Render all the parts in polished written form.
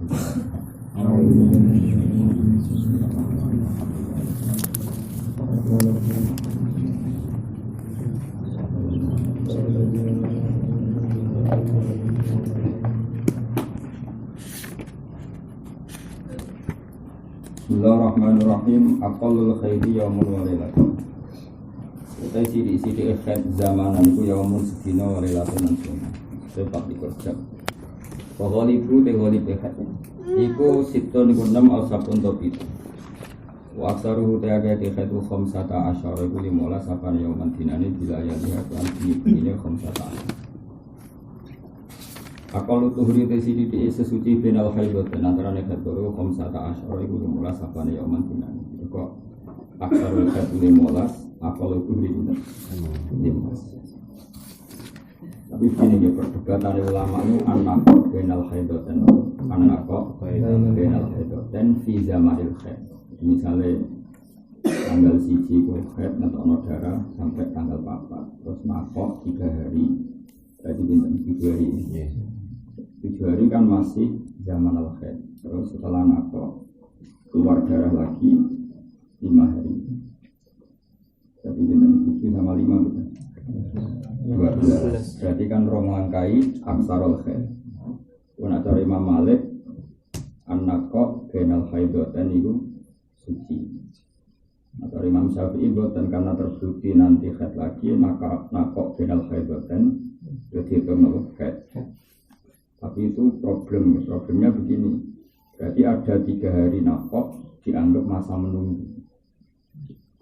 Bismillahirrahmanirrahim. Aqallul khairi yaumun wa lailatun. Utai sidik-sidik khair zamanan iku yaumun sedina wa lailatun sunna. Sebab dikerja. Wa ghalibu te ghalibe khair. Iku siton iku 6 al sabun topi. Wa aksaruhu te agake khair 15 iku 15 sapan yauman dinane bila ya lihat lan ini 15. Akal tuhri tesidi di sesuci benal khairot dan antara negator komsata asyara iku 15 sapane yauman dinan. Kok aksarul khair 15, akal tuhri itu 15. Tapi ini ya perdebatan ulama itu anak benal khairot dan anak benal khairot dan fi zamanil khair. Misalnya tanggal 1 ku khair ngetokno darah sampai tanggal 4. Terus nakok 3 hari. Berarti bintang 3 hari. 7 hari kan masih zaman al-khair. Terus setelah nakok keluar darah lagi 5 hari. Jadi dengan 7 sama 5 gitu. 12. Berarti kan rong langkai aksarul khair. Kuna cara Imam Malik an-nakok benal khaidoten itu suci. Atau Imam Syafi'i boten karena terbukti nanti khair lagi nakok benal khaidoten jadi itu menurut khair. Tapi itu problemnya begini. Berarti ada 3 hari nakok dianggap masa menunggu.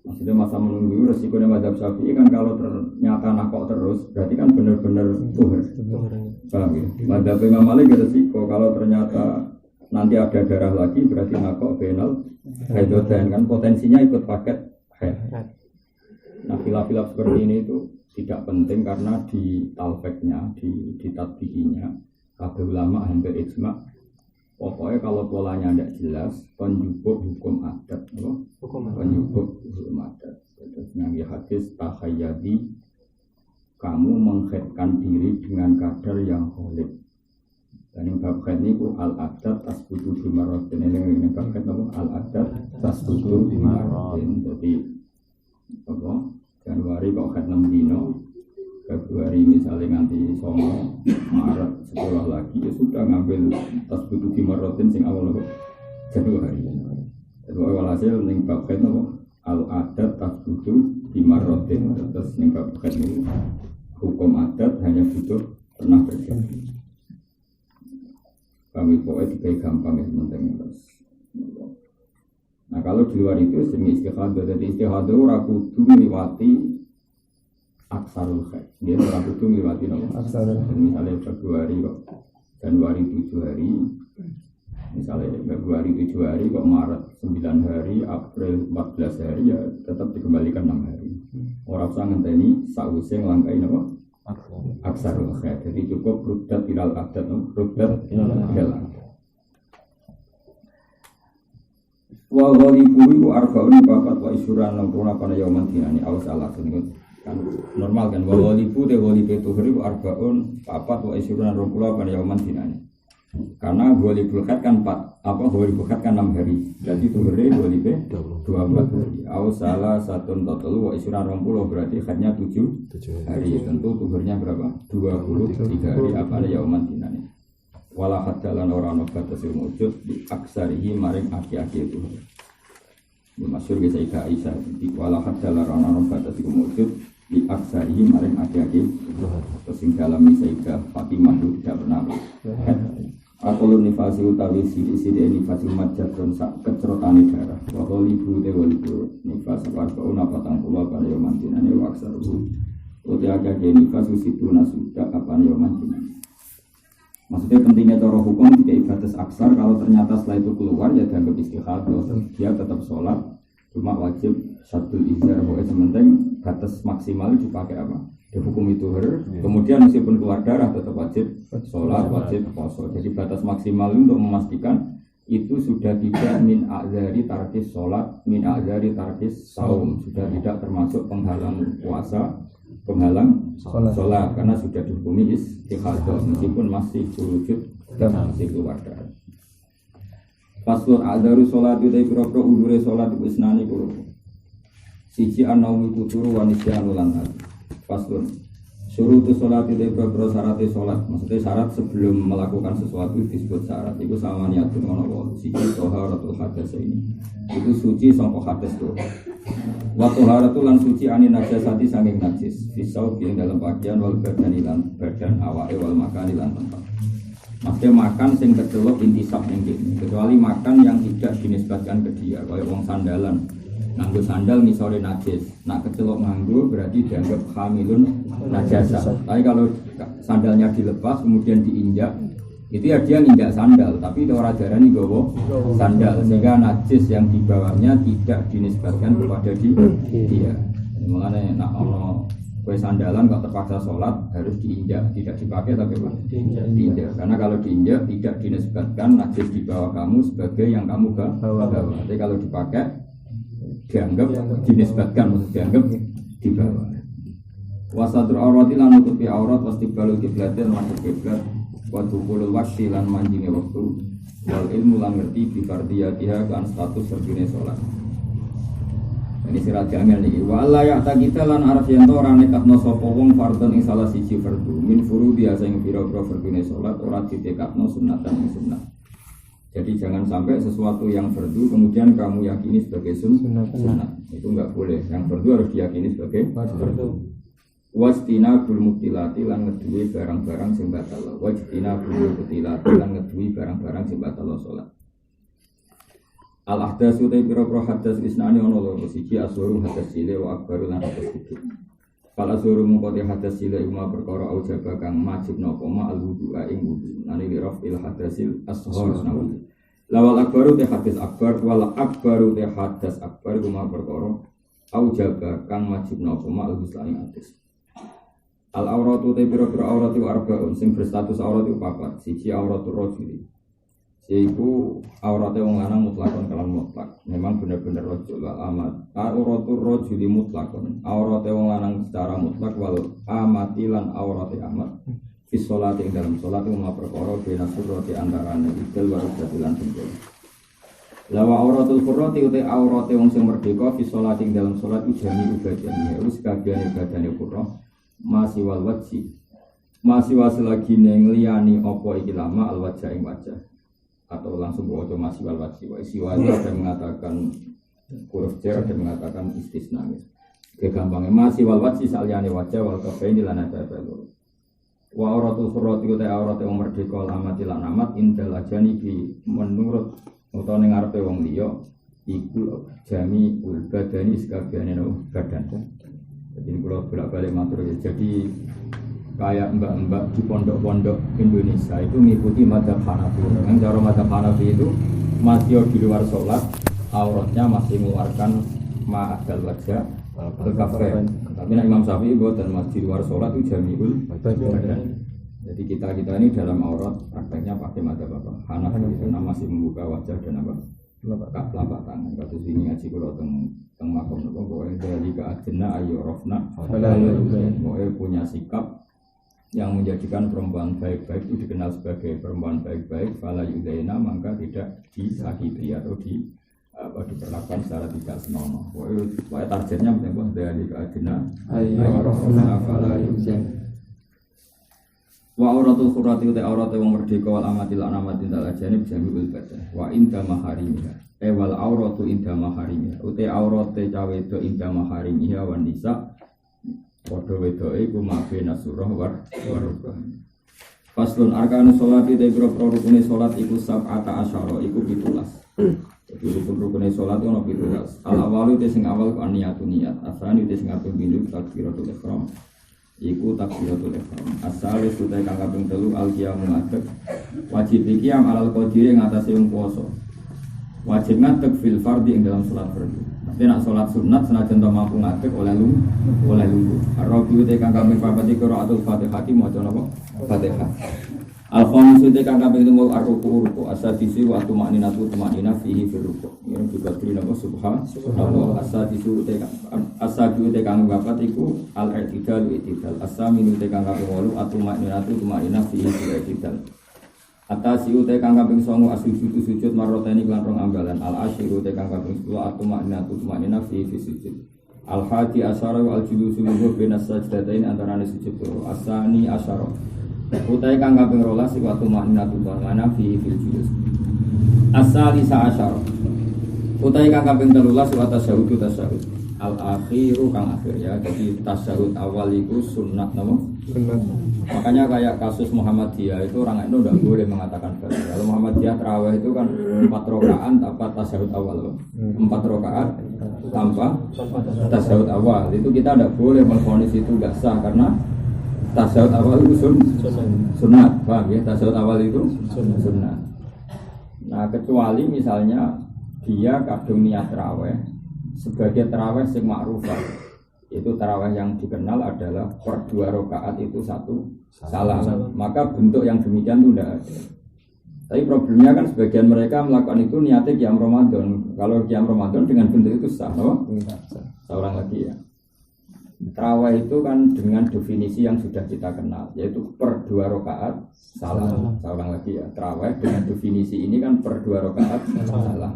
Maksudnya masa menunggu itu resikonya mazhab Syafi'i kan kalau ternyata nakok terus berarti kan benar-benar tuhur. Paham ya? Mazhab Imam Malik resiko kalau ternyata nanti ada darah lagi berarti nakok benal haidoten kan potensinya ikut paket haid. Nah khilaf-khilaf seperti ini itu tidak penting karena di talfeknya, di tatbikinya kabeh ulama hampir ijma. Pokoknya kalau polanya tidak jelas, penjupuk hukum adat, penjupuk hukum adat. Terus yang hadis tahayyadi, kamu mengkhaitkan diri dengan kadar yang kholid. Dan yang bab khaid ini al adat tasbutu bimarotin. Ini bab khaid apa? Al adat tasbutu bimarotin. Jadi apa? Januari kok khaid 6 dino. Februari misalnya nanti Songo, Maret sekolah lagi ya sudah ngambil tas butuh di Marotin sing awal Januari. Jadi walhasil ning bab kan al adat tas butuh di Marotin terus ning bab kan hukum adat hanya butuh pernah terjadi. Kami pokoknya tiga gampang yang penting terus. Nah kalau di luar itu sering istihadah, jadi istihadah ora kudu ngliwati aksarul khair. Dia orang itu melewati nama aksarul khair. Misalnya Februari kok Januari 7 hari. Misalnya Februari 7 hari kok Maret 9 hari, April 14 hari ya tetap dikembalikan 6 hari. Orang usah ngenteni sakwise nglangkai nama aksarul khair. Jadi cukup ruddat ilal adat, ruddat ilal adat. Wa ghalibu iku arba'un babat wa isyuran 60 pada yauman dinani awas Allah sini. Kan normal kan walibu te walibe tuhri arbaun papat wa isyuruna 20 pada yauman dinane. Karena walibul khat kan 4 walibul khat kan 6 hari. Jadi tuhri walibe 24 hari. Au salah satun total wa isyuruna 20 berarti khatnya 7 hari. Tentu tuhurnya berapa? 23 hari apa yauman dinane. Wala hadalan orang batas wujud di aksarihi maring aki-aki itu. Masyhur ge Sayyidah Aisyah di wala hadalan orang batas wujud di aksarihi maring aki-aki terus sing dalami Sayyidah Fatimah itu tidak pernah Akul nifasi utawi sidi-sidi nifasi majadun sak kecrotane darah wa qalibu te walibu nifas warfaun apatang pulau pada yauman dinane wa aksaruhu utia aki-aki nifas usitu nasuda apane yauman dinane. Maksudnya pentingnya cara hukum tidak batas aksar kalau ternyata setelah itu keluar ya dianggap istihadah dia tetap sholat cuma wajib syadul izar pokoknya sementing batas maksimal dipakai apa dihukum itu kemudian meskipun keluar darah tetap wajib sholat wajib puasa jadi batas maksimal untuk memastikan itu sudah tidak min a'zari tarkis sholat min a'zari tarkis saum sudah tidak termasuk penghalang puasa penghalang sholat karena sudah dihukumi istihadah meskipun masih wujud dan masih keluar darah. Faslun a'daru sholat itu pira-pira udure sholat iku isnani kulo. Siji anaumi kuturu wa nisyanu lan hati. Faslun syurutu sholat itu pira-pira syarat sholat. Maksudnya syarat sebelum melakukan sesuatu disebut syarat. Iku sama niatun ono wolu. Siji taharatul hadas ini. Itu suci sangka hadas tuh. Wa taharatul lan suci ani najasati saking najis. Fisau ing dalam pakaian wal badan lan badan awake wal makani lan tempat. Maksudnya makan sing kecelok intisab ning kene, kecuali makan yang tidak dinisbatkan ke dia, kayak wong sandalan. Nganggo sandal misore najis, nak kecelok nganggo berarti dianggap hamilun najasa. Tapi kalau sandalnya dilepas kemudian diinjak, itu ya dia nginjak sandal, tapi itu orang darani gowo sandal, sehingga najis yang di bawahnya tidak dinisbatkan kepada dia. Mulane nak ono kue sandalan kok terpaksa sholat harus diinjak, tidak dipakai tapi apa? Diinjak. Karena kalau diinjak tidak dinisbatkan najis di bawah kamu sebagai yang kamu bawa. Tapi kalau dipakai dianggap dinisbatkan, dianggap di bawah. Wasadur aurati lan nutupi aurat pasti balu kiblatin lan kiblat wa dukhulul waqti lan manjinge waktu wal ilmu lan ngerti bi fardiyatiha kan status serdine sholat. Ini sirat jamil niki. Wa la ya ta kita lan arep yen to ora nekatno sapa wong fardhon ing salah siji fardhu min furu biasa ing pira-pira fardhune salat ora ditekatno sunatan ing sunat. Jadi jangan sampai sesuatu yang fardhu kemudian kamu yakini sebagai sunat. Itu enggak boleh. Yang fardhu harus diyakini sebagai fardhu. Wastina bil mubtilati lan ngeduwi barang-barang sing batal. Wastina bil mubtilati lan ngeduwi barang-barang sing batal salat. Al-ahdatsu te pira-pira hadas isnani ana loro siji asuru hadas cilik wa akbaru lan hadas gede. Fal asuru mungko te hadas cilik uma perkara aujaba kang wajib napa ma al-wudu'a ing wudu. Nani rafil hadasil ashhar nawi. Lawal akbaru te hadas akbar wal akbaru te hadas akbar uma perkara aujaba kang wajib napa ma al-ghusl ing hadas. Al-auratu te pira-pira auratu arba'un sing berstatus auratu papat. Siji auratu rajuli. Yaitu auratnya wong lanang mutlakon kalan mutlak. Memang benar-benar rajul wal amat. Auratul rajuli mutlakon. Auratnya wong lanang secara mutlak wal amati lan auratnya amat. Fi sholati ing dalam sholat umma perkara bena surati antarané idul warudati lan bengkel. Lawa auratul furrati uti auratnya wong sing merdeka fi sholati ing dalam sholat ujami ubadane. Wis kabehane ibadane furrah masih wal wajhi. Masih wasil lagi ning liyani apa iki lama al wajha ing wajah. Atau langsung bawa masih wal wajhi. Siwa itu ada mengatakan huruf jar, ada mengatakan istisna. Kegampangnya masih wal wajhi saliyane wajah wal kafaini lan ada belu. Wa auratul furrati uta aurat yang merdeka lamati lan amat indal ajani bi menurut utawa ning ngarepe wong liya iku jami ul badani sakabehane badan. Jadi kalau bolak-balik matur jadi kayak mbak-mbak di pondok-pondok Indonesia itu mengikuti mazhab Hanafi. Yang cara mazhab Hanafi itu masih di luar sholat, auratnya masih mengeluarkan ma'adal wajah ke kafe. Tapi Imam Syafi'i dan masih di luar sholat itu jami'ul badan. Jadi kita ini dalam aurat prakteknya pakai mazhab apa? Hanafi karena masih membuka wajah dan apa? Telapak tangan. Kasus ini ngaji kalau teng makom nopo boleh dari ke ajena ayo rofna. Boleh punya sikap yang menjadikan perempuan baik-baik itu dikenal sebagai perempuan baik-baik, fala yudaina maka tidak disakiti atau diperlakukan secara tidak senonoh. Pokoknya targetnya menembus dari keadina ayyurafna fala yudaina. Wa auratul khurati uta aurate wong merdeka wal amatil anamatin dal ajanib jami'ul badan. Wa inda maharimiha. Wal auratu inda maharimiha. Uta aurate cawe itu inda maharimiha wan nisa. Padha wedoke iku mabena surah warubah. Faslun arkanus sholati te pira-pira rukune salat iku sab'ata asyara iku 17. Jadi rukun-rukune salat ono 17. Al awalu te sing awal ku niyatun niyat, asani te sing kaping 7 takbiratul ihram. Iku takbiratul ihram. Asale sute kang kaping 3 al qiyamu ngadeg. Wajib qiyam alal qadiri ngatasi wong puasa. Wajib ngadeg fil fardhi ing dalam salat fardhu. Tapi nak sholat sunat senajan to mampu ngadeg oleh lungguh. Ar-rabiu te kang kaping 4 qiraatul Fatihah maca napa? Fatihah. Al-khamisu te kang kaping 5 ar-ruku'. As-sadisi wa tumaninatu tumanina fihi fil ruku'. Ini juga beri nama subhanallah. As-sadisu te as-sadiu te kang 4 iku al-i'tidal i'tidal. As-saminu te kang kaping 8 atumaninatu tumanina fihi fil i'tidal. Atasi utai kang kaping 9 sujud maroteni lan rong ambalan. Al asyiru utai kang kaping 10 atma'inatu fi sujud. Al hadi asyara wal julusu lugu binas sajdatain antara sujud loro. Asani asyara utai kang kaping 12 iku atma'inatu fi julus. Asalisa asyara utai kang kaping 13 wa tasyahud. Al akhiru kang akhir ya. Jadi tasyahud awal itu sunnah nama. Makanya kayak kasus Muhammadiyah itu orang itu tidak boleh mengatakan baca. Kalau Muhammadiyah tarawih itu kan 4 rakaat tanpa tasyahud awal loh. 4 rakaat tanpa tasyahud awal. Itu kita tidak boleh memvonis itu enggak sah karena tasyahud awal itu sunnah. Paham ya? Tasyahud awal itu sunnah. Nah, kecuali misalnya dia kadung niat tarawih sebagai tarawih sing ma'rufah, itu tarawih yang dikenal adalah per 2 rakaat itu 1 salam. Maka bentuk yang demikian itu tidak ada. Tapi problemnya kan sebagian mereka melakukan itu niatnya qiyam Ramadan. Kalau qiyam Ramadan dengan bentuk itu sah, no? Seorang lagi ya. Tarawih itu kan dengan definisi yang sudah kita kenal, yaitu per 2 rakaat salam. Seorang lagi ya. Tarawih dengan definisi ini kan per 2 rakaat salam.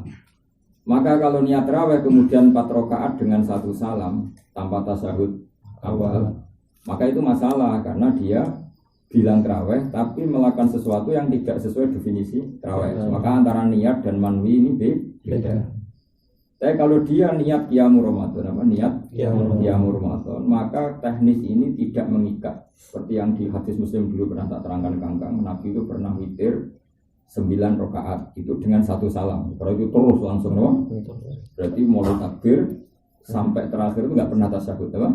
Maka kalau niat tarawih kemudian 4 rakaat dengan 1 salam tanpa tasyahud awal, maka itu masalah karena dia bilang tarawih tapi melakukan sesuatu yang tidak sesuai definisi tarawih. Maka antara niat dan manwi ini beda. Tapi kalau dia niat qiyamul Ramadan, niat qiyamul Ramadan, maka teknis ini tidak mengikat. Seperti yang di hadis Muslim dulu pernah tak terangkan Kangkang, Nabi itu pernah witir 9 rakaat itu dengan 1 salam. Kalau itu terus langsung no? Berarti mulai takbir sampai terakhir itu nggak pernah tasyahud, apa?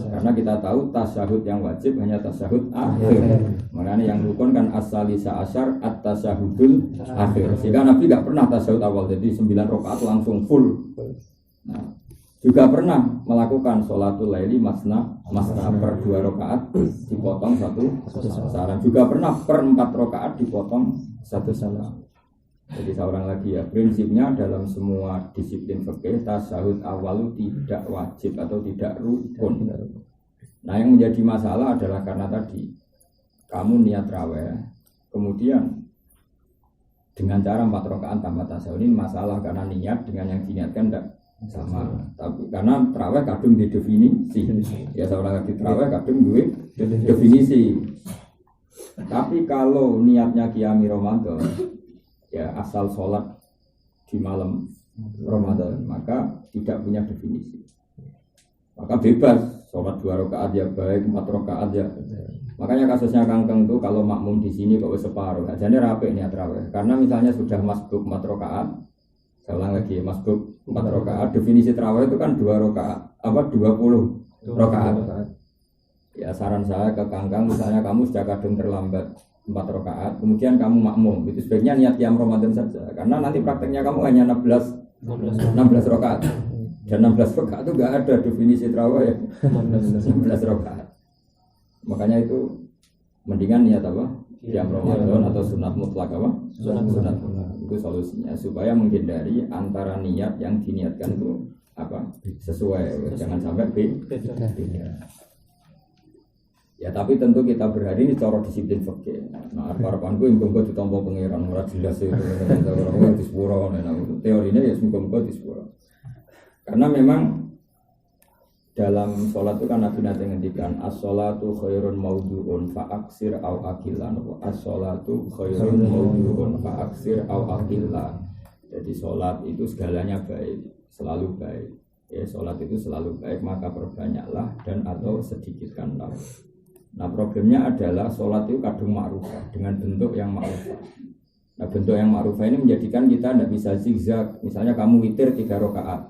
Karena kita tahu tasyahud yang wajib hanya tasyahud akhir. Makanya yang rukun kan as-salisa asyar at-tasyahudul akhir. Sehingga Nabi nggak pernah tasyahud awal, jadi 9 rakaat langsung full. Nah, juga pernah melakukan sholatul laili masna per 2 rakaat dipotong 1 salam. Juga pernah per 4 rakaat dipotong 1 salam. Jadi seorang lagi ya, prinsipnya dalam semua disiplin fikih tasyahud awal tidak wajib atau tidak rukun. Nah, yang menjadi masalah adalah karena tadi kamu niat raweh, kemudian dengan cara 4 rakaat tanpa tasyahud, ini masalah karena niat dengan yang diniatkan tidak sama. Tapi karena tarawih kadung di definisi. Ya seorang lagi tarawih kadung di definisi. Tapi kalau niatnya qiyami Ramadan, ya asal sholat di malam Ramadan, maka tidak punya definisi. Maka bebas sholat 2 rakaat ya baik, 4 rakaat ya. Makanya kasusnya Kangkeng tuh kalau makmum di sini kok separuh, jadi rapi niat tarawih. Karena misalnya sudah masbuk 4 rakaat. Saya ulang lagi, masbuk 4 rakaat, definisi tarawih itu kan 2 rakaat, 20 rakaat. Ya saran saya ke Kangkang, misalnya kamu sudah kadung terlambat 4 rakaat, kemudian kamu makmum, itu sebaiknya niat qiyam Ramadan saja, karena nanti prakteknya kamu hanya 16 rakaat, dan 16 rakaat itu nggak ada definisi tarawih ya, 16 rakaat. Makanya itu mendingan niat apa? Qiyam Ramadan atau sunat mutlak apa? Sunat mutlak. Itu solusinya supaya menghindari antara niat yang diniatkan itu apa? Sesuai, jangan sampai beda. Ya tapi tentu kita berhari ini cara disiplin fikih. Nah, harapanku muga-muga ditampa pangeran ora jelas itu ora disepuro teorinya ya muga-muga disepuro. Karena memang dalam sholat itu kan Nabi nanti ngendikan as-sholatu khairun maudhu'un fa'aksir au akilan. As-sholatu khairun maudhu'un fa'aksir au akilan. Jadi sholat itu segalanya baik, selalu baik. Ya, sholat itu selalu baik, maka perbanyaklah dan atau sedikitkanlah. Nah problemnya adalah sholat itu kadung ma'rufah dengan bentuk yang ma'rufah. Nah bentuk yang ma'rufah ini menjadikan kita tidak bisa zigzag. Misalnya kamu witir 3 rakaat,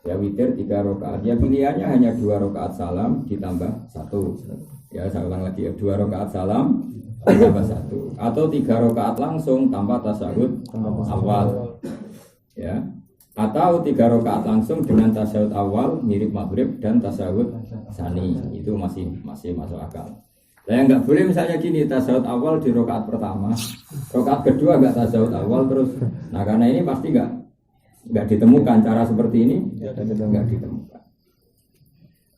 ya witir 3 rakaat, ya pilihannya hanya 2 rakaat salam ditambah 1. Ya saya ulang lagi ya, 2 rakaat salam ditambah 1, atau 3 rakaat langsung tanpa tasyahud awal. Ya. Atau 3 rakaat langsung dengan tasyahud awal mirip maghrib dan tasyahud tsani, itu masih masuk akal. Nah yang nggak boleh misalnya gini, tasyahud awal di rakaat pertama, rakaat kedua nggak tasyahud awal terus. Nah karena ini pasti nggak ditemukan cara seperti ini, nggak ditemukan.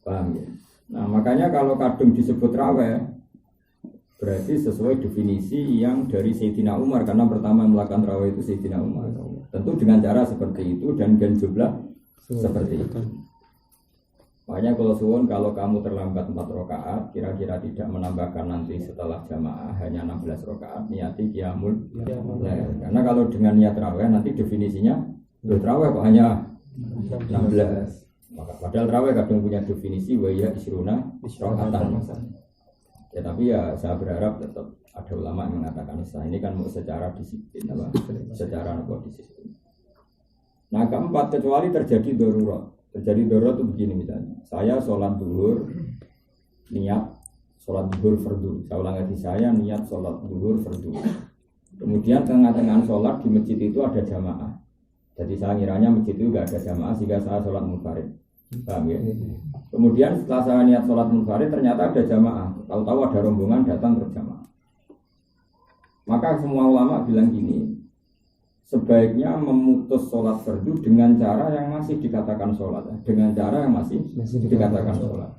Paham ya? Nah makanya kalau kadung disebut raweh, Berarti sesuai definisi yang dari Sayyidina Umar, karena pertama yang melakukan tarawih itu Sayyidina Umar. Tentu dengan cara seperti itu dan jumlah seperti itu. Makanya kalau suwun, kalau kamu terlambat 4 rakaat, kira-kira tidak menambahkan nanti setelah jamaah hanya 16 rakaat, niati qiyamul lail. Karena kalau dengan niat tarawih nanti definisinya tarawih kok hanya 16. Maka padahal tarawih kadang punya definisi wa ya isruna rakaatan. Ya tapi ya saya berharap tetap ada ulama yang mengatakan ini kan mau secara disiplin secara disiplin. Nah keempat, kecuali terjadi darurat. Terjadi darurat itu begini misalnya. Saya sholat zuhur niat sholat zuhur fardu. Saya ulang lagi, saya niat sholat zuhur fardu. Kemudian tengah-tengah sholat di masjid itu ada jamaah. Jadi saya ngiranya masjid itu enggak ada jamaah sehingga saya sholat munfarid. Paham ya? Kemudian setelah saya niat sholat munfarid ternyata ada jamaah. Tahu-tahu ada rombongan datang berjamaah. Maka semua ulama bilang gini, sebaiknya memutus sholat fardu dengan cara yang masih dikatakan sholat, dengan cara yang masih dikatakan sholat.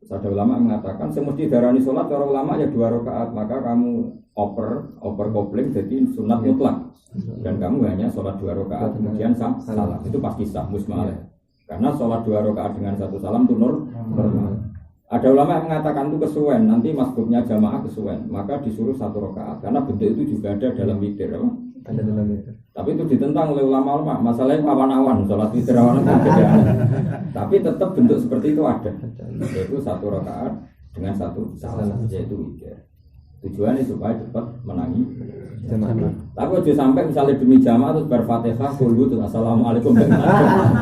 Ada ulama mengatakan semesti darani sholat, para ulama ya 2 rakaat, maka kamu oper kopling jadi sunat mutlak dan kamu hanya sholat 2 rakaat kemudian salam, itu pasti sah musmalah. Karena sholat 2 rakaat dengan 1 salam itu normal. Ada ulama yang mengatakan itu kesuwen, nanti masbuknya jamaah kesuwen, maka disuruh 1 rakaat. Karena bentuk itu juga ada dalam witir. Ada dalam witir. Tapi itu ditentang oleh ulama-ulama. Masalahnya awan-awan, sholat witir awan-awan beda. Tapi tetap bentuk seperti itu ada. Yaitu 1 rakaat dengan 1 salam, yaitu witir. Tujuannya supaya cepat menangi jamaah. Tapi kalau sampai misalnya demi jamaah terus berfatihah, qul terus assalamualaikum,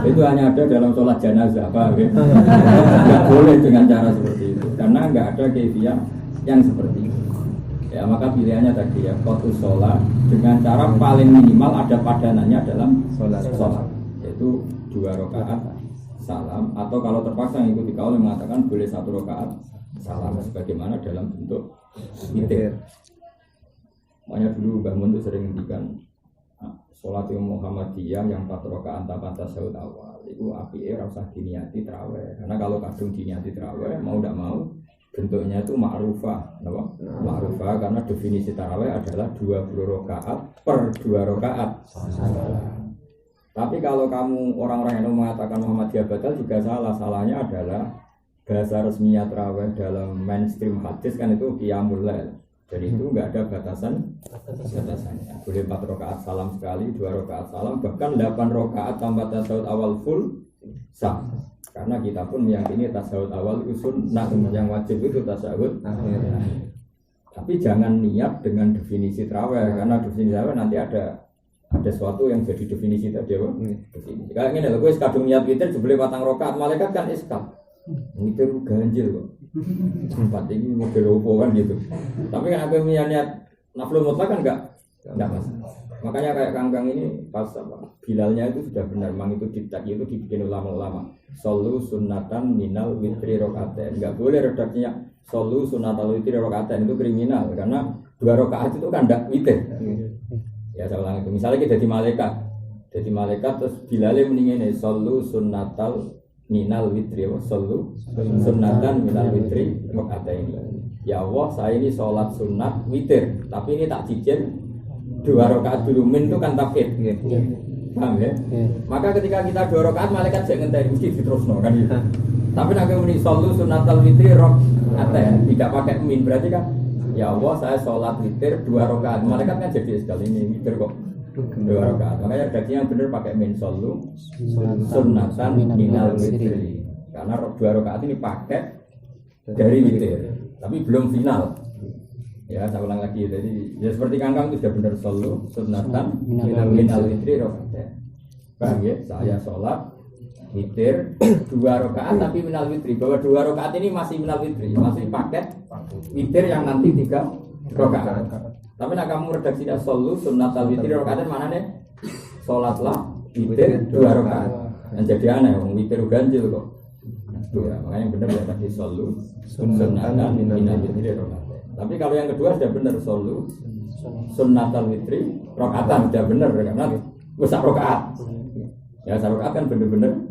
itu hanya ada dalam sholat jenazah, Pak. Tidak boleh dengan cara seperti itu, karena nggak ada kefiah yang seperti itu. Ya maka pilihannya tadi ya, qot'us sholat dengan cara paling minimal ada padanannya dalam sholat, yaitu 2 rakaat salam, atau kalau terpaksa mengikuti kaul yang mengatakan boleh 1 rakaat salam sebagaimana dalam bentuk witir. Makanya dulu Mbah Mun itu sering ngendikan sholat Muhammadiyah yang 4 rakaat tanpa tasyahud awal itu apike ora usah diniati tarawih. Karena kalau kadung diniati tarawih mau tidak mau bentuknya itu ma'rufah, napa? Ma'rufah karena definisi tarawih adalah 20 rakaat per 2 rakaat. Tapi kalau kamu orang-orang yang mengatakan Muhammadiyah batal juga salah. Salahnya adalah bahasa resminya tarawih dalam mainstream hadis kan itu qiyamul lail. Jadi itu enggak ada batasannya. Boleh 4 rakaat salam sekali, 2 rakaat salam, bahkan 8 rakaat tanpa tasyahud awal full sah. Karena kita pun meyakini tasyahud awal itu sunnah, yang wajib itu tasyahud akhir. Tapi jangan niat dengan definisi tarawih, karena definisi tarawih nanti ada sesuatu yang jadi definisi tadi apa? Definisi. Kayak gini loh, gue kadung niat witir jebule 4 rakaat, malaikat kan iskal. Itu ganjil kok. Tempat ini model opo kan gitu. Tapi kan aku punya niat naflu mutlak kan enggak masalah. Makanya kayak kangkang ini pas apa? Bilalnya itu sudah benar, memang itu dicak itu dibikin ulama-ulama. Solu sunatan minal witri rokaatain. Enggak boleh redaksinya solu sunatal witri rokaatain, itu kriminal karena 2 rakaat itu kan enggak witir. Ya saya ulang itu. Misalnya kita jadi malaikat terus bilalnya mendingin solu sunatal minal witri wa sallu sunnatan minal witri rakaat ini. Ya Allah, saya ini sholat sunat witir, tapi ini tak cicil 2 rakaat dulu. Min itu kan takhir. Paham ya? Maka ketika kita 2 rakaat malaikat saya ngenteni mesti diterusno kan gitu. Tapi nek muni sallu sunnatal witri rakaat tidak pakai min berarti kan ya Allah, saya sholat witir 2 rakaat. Malaikat kan jadi sekali ini witir kok 2 rakaat. Makanya redaksi yang benar pakai min sallu sunnatan minal witri. Karena 2 rakaat ini pakai dari witir, tapi belum final. Ya, saya ulang lagi. Jadi ya seperti kangkang itu sudah benar sallu sunnatan minal witri rakaat. Paham ya? Saya sholat witir 2 rakaat tapi minal witri. Bahwa 2 rakaat ini masih minal witri, masih paket witir yang nanti 3 rakaat. Tapi nak kamu redaksinya solu sunnatal witri rakaat mana nih? Sholatlah witir 2 rakaat. Yang jadi aneh, witir ganjil kok. Ya, makanya yang benar ya tadi solu sunnatan minal witri rakaat. Tapi kalau yang kedua sudah benar solu sunnatal witri rakaatan sudah benar karena besar rakaat. Ya, rakaat kan benar-benar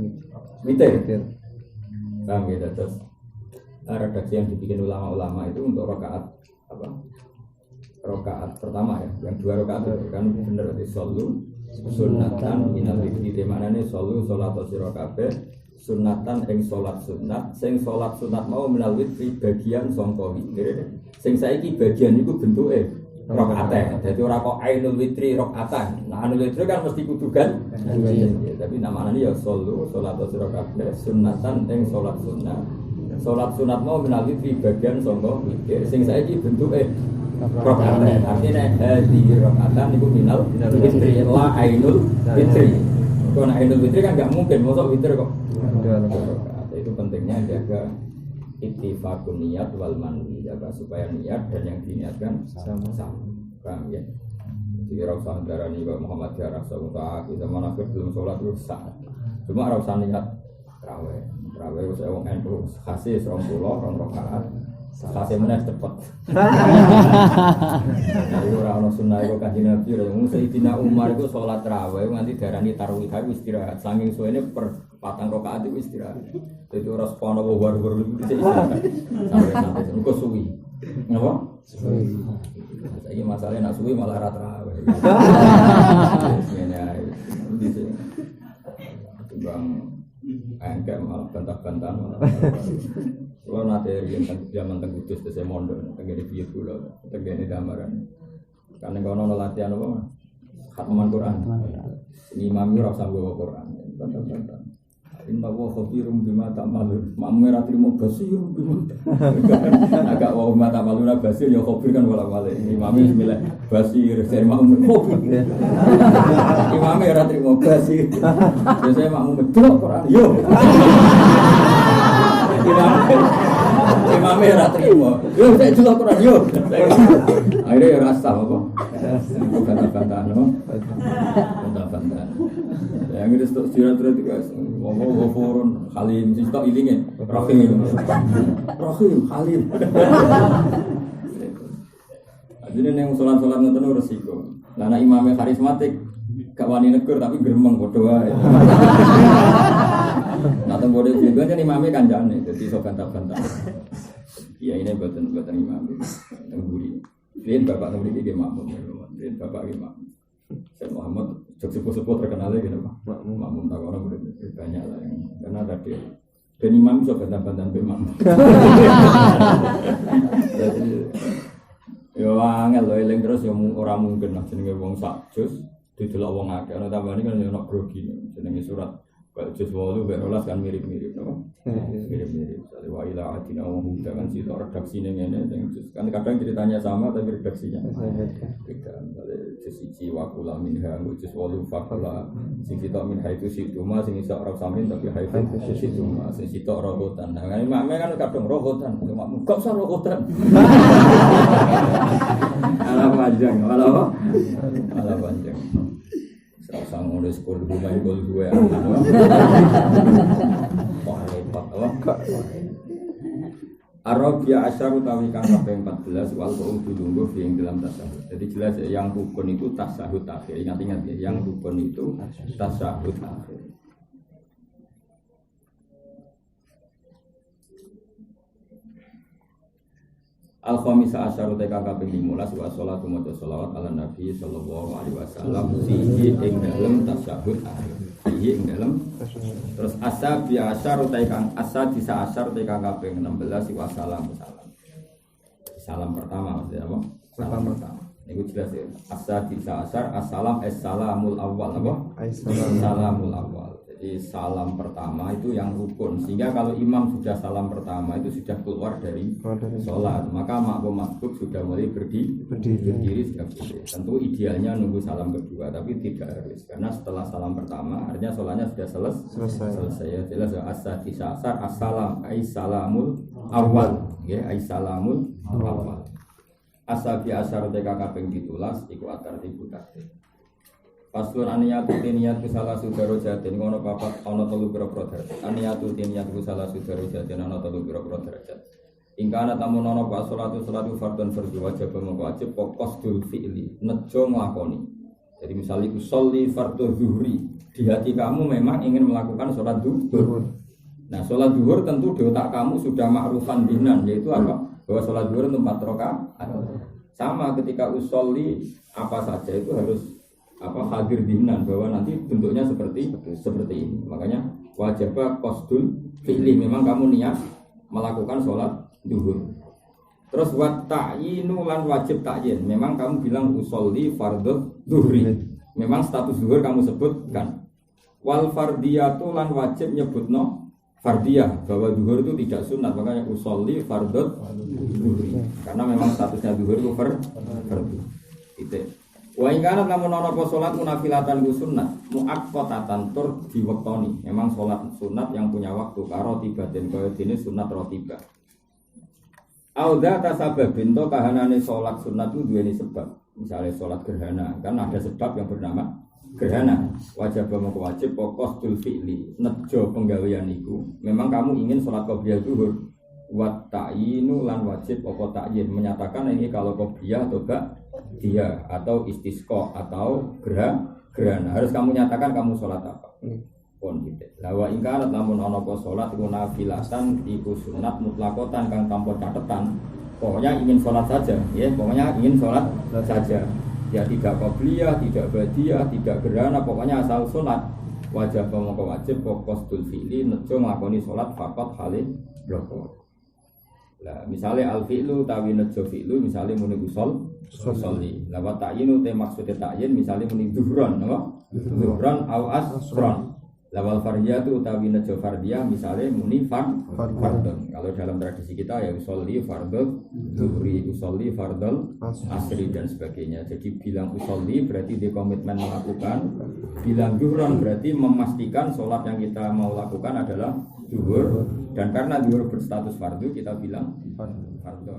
witir. Paham gitu terus. Redaksi yang dibikin ulama-ulama itu untuk rakaat apa? Rakaat pertama ya, yang 2 rakaat itu kan bener di solu sunatan minal witri di manane solu salat sira kabeh sunatan ing salat sunat sing salat sunat mau minal witri bagian sangka witir sing saiki bagian iku bentuke rakaat. Dadi ora kok ainul witri rakaatan. Nah ainul witri kan mesti kudu kan. Ya, tapi namanya ya solu salat sira kabeh sunatan ing salat sunat. Salat sunat mau minal witri bagian sangka witir sing saiki bentuke rakaat. Artinya hadhihi rakaatan niku minal witri la ainul witri. Kalau ainul witri kan enggak mungkin mosok witir kok. Itu pentingnya jaga ittifaqun niat wal manwi, jaga supaya niat dan yang diniatkan sama. Paham ya? Jadi ora usah darani kok Muhammad ya rasa utak kita mana belum salat terus saat. Cuma ora usah niat tarawih. Tarawih wis wong NU khase 20 rakaat. Khase meneh cepet. Jadi ora ono sunah kok Kanjeng Nabi ora mung Sayyidina Umar iku salat tarawih nganti darani tarawih wis istirahat. Saking suwene per 4 rakaat itu istirahat. Jadi ora sepono war-war iki istirahat. Sampai engko suwi. Napa? Suwi. Saiki masalahe nak suwi malah ra tarawih. Ngene ae. Bang engke malah bantah-bantahan malah. Kalau nanti yang zaman tenggutus itu saya mondok, tenggine biar dulu, tenggine gambaran. Karena kalau nol latihan apa, khataman Quran. Imamnya rasa bawa Quran, bantah-bantah. Inna wa khabirum bima ta'malun. Makmum ora trimo basirum bima. Agak wa umma ta'maluna basir ya khabir kan wala-wala. Imamnya bismillah basir saya makmum khabir. Imamnya ora trimo basir. Biasanya makmum medhok Quran. Yo. Imamnya ora trimo. Yo saya delok Quran yo. Akhirnya ya rasa apa? Bantah-bantahan apa? Bantah-bantahan. Yang itu stok sirat-sirat itu guys. Ngomong Ghafurun Halim, sing tok ilinge Rahim, Halim. Jadi neng sholat-sholat ngoten resiko. Lah nek imame karismatik gak wani negur tapi gremeng padha wae. Nah teng bodhe juga kan imame kancane dadi iso bantah-bantah. Iya ini buatan imame teng buri. Riyen bapak teng mriki nggih makmum. Riyen bapak nggih makmum. Saya Muhammad sepuh-sepuh terkenalnya gitu Pak. Makmum tak orang banyak lah yang karena tadi dan imam bisa bantah-bantahan imam. Jadi ya angel loh eling terus ya orang mungkin lah jenenge wong sak jus didelok wong akeh ana tambane kan ya ono grogi jenenge surat jus 8 berolas kan mirip-mirip napa mirip-mirip dari wa ila atina wa hum kan situ redaksine ngene sing jus kan kadang ceritanya sama tapi redaksinya beda jus 1 wa kula minha jus 8 fakula sing kita minha itu situma sing iso ora samin tapi haitu situma sing sitok robotan nah makme kan kadang robotan makmu kok usah robotan ala panjang ala panjang sang nulis kul rumah kul gue Arabia asyar utawi kang kaping 14 wal qul dulungguh ing dalam tasawuf. Jadi jelas ya, yang rukun itu tasawuf akhir. Ingat-ingat ya, yang rukun itu tasawuf akhir. Al-Khamisa asyar teka kaping 15 wa sholatu maca sholawat ala Nabi sallallahu alaihi wasallam fihi ing dalem tasyahud akhir. Fihi ing dalem terus asabi asyar teka asadisa asyar teka kaping 16 wa salam. Salam pertama maksudnya apa? Salam pertama. Niku jelas ya. Asadisa asyar assalam assalamul awal apa? Assalamul awal. Jadi salam pertama itu yang rukun sehingga kalau imam sudah salam pertama itu sudah keluar dari sholat maka makmum masbuk sudah mulai berdiri sejak itu. Tentu idealnya nunggu salam kedua tapi tidak harus karena setelah salam pertama artinya sholatnya sudah selesai ya jelas as-sadisa asar assalam aisalamul awal ya aisalamul awal asabi asar teka kaping 17 iku atar dibutak. Paslon aniyatu tiniyat salah sudaro jatin ngono papat ana 3 pira-pira derajat. Aniyatu tiniyat salah sudaro jatin ana 3 pira-pira derajat. Ingkana tamun ana pas salatu fardhon fardhu wajib wajib pokos dul fi'li nejo nglakoni. Jadi misalnya iku sholli fardhu zuhri di hati kamu memang ingin melakukan salat zuhur. Nah salat zuhur tentu di otak kamu sudah ma'rufan binan yaitu apa? Bahwa sholat zuhur itu 4 rakaat. Sama ketika usolli apa saja itu harus hadir dinan bahwa nanti bentuknya seperti ini. Makanya wajib qasdul fi'li, memang kamu niat melakukan sholat zuhur. Terus wa ta'yinu lan wajib ta'yin, memang kamu bilang usolli fardhu zuhri. Memang status zuhur kamu sebutkan. Wal fardiyatu lan wajib nyebutno fardiyah bahwa zuhur itu tidak sunat, makanya usolli fardhu zuhri. Karena memang statusnya zuhur itu fardhu. Itu. Wa in kana lamun ana apa salat munafilatan ku sunat, muaqqatatan tur diwektoni. Memang salat sunat yang punya waktu karo tibatin kaya dene sunat rotibah. Auda tasababin to kahanane salat sunat itu duweni sebab. Misalnya salat gerhana, kan ada sebab yang bernama gerhana. Wajib mongko wajib pokok tul fi'li. Nejo penggawean iku. Memang kamu ingin salat qobliyah zuhur. Wa ta'yinu lan wajib apa ta'yin menyatakan ini kalau qobliyah atau dia atau istisqa atau gerhana. Harus kamu nyatakan kamu salat apa. Pun gitu. La wa in kana lamun ana apa salat iku nafilatan iku sunat mutlaqatan kang tanpa catetan. Pokoknya ingin sholat saja, ya. Pokoknya ingin sholat saja. Ya tidak qobliyah, tidak badiah, tidak gerhana, pokoknya asal sholat. Wajib mongko wajib qasdul fi'li nejo nglakoni sholat faqat halin bloko. Lah misalnya al fi'lu tawi nejo fi'lu misalnya muni usolli. Lah wa ta'yinu te maksude ta'yin misalnya muni zuhran, apa? Zuhran au asran. Lawal fardiyatu utawi nejo fardiyah misalnya muni fardun. Kalau dalam tradisi kita ya usolli fardhu zuhri, usolli fardul asri dan sebagainya. Jadi bilang usolli berarti di komitmen melakukan, bilang zuhran berarti memastikan sholat yang kita mau lakukan adalah zuhur. Dan karena zuhur berstatus fardhu kita bilang fardhu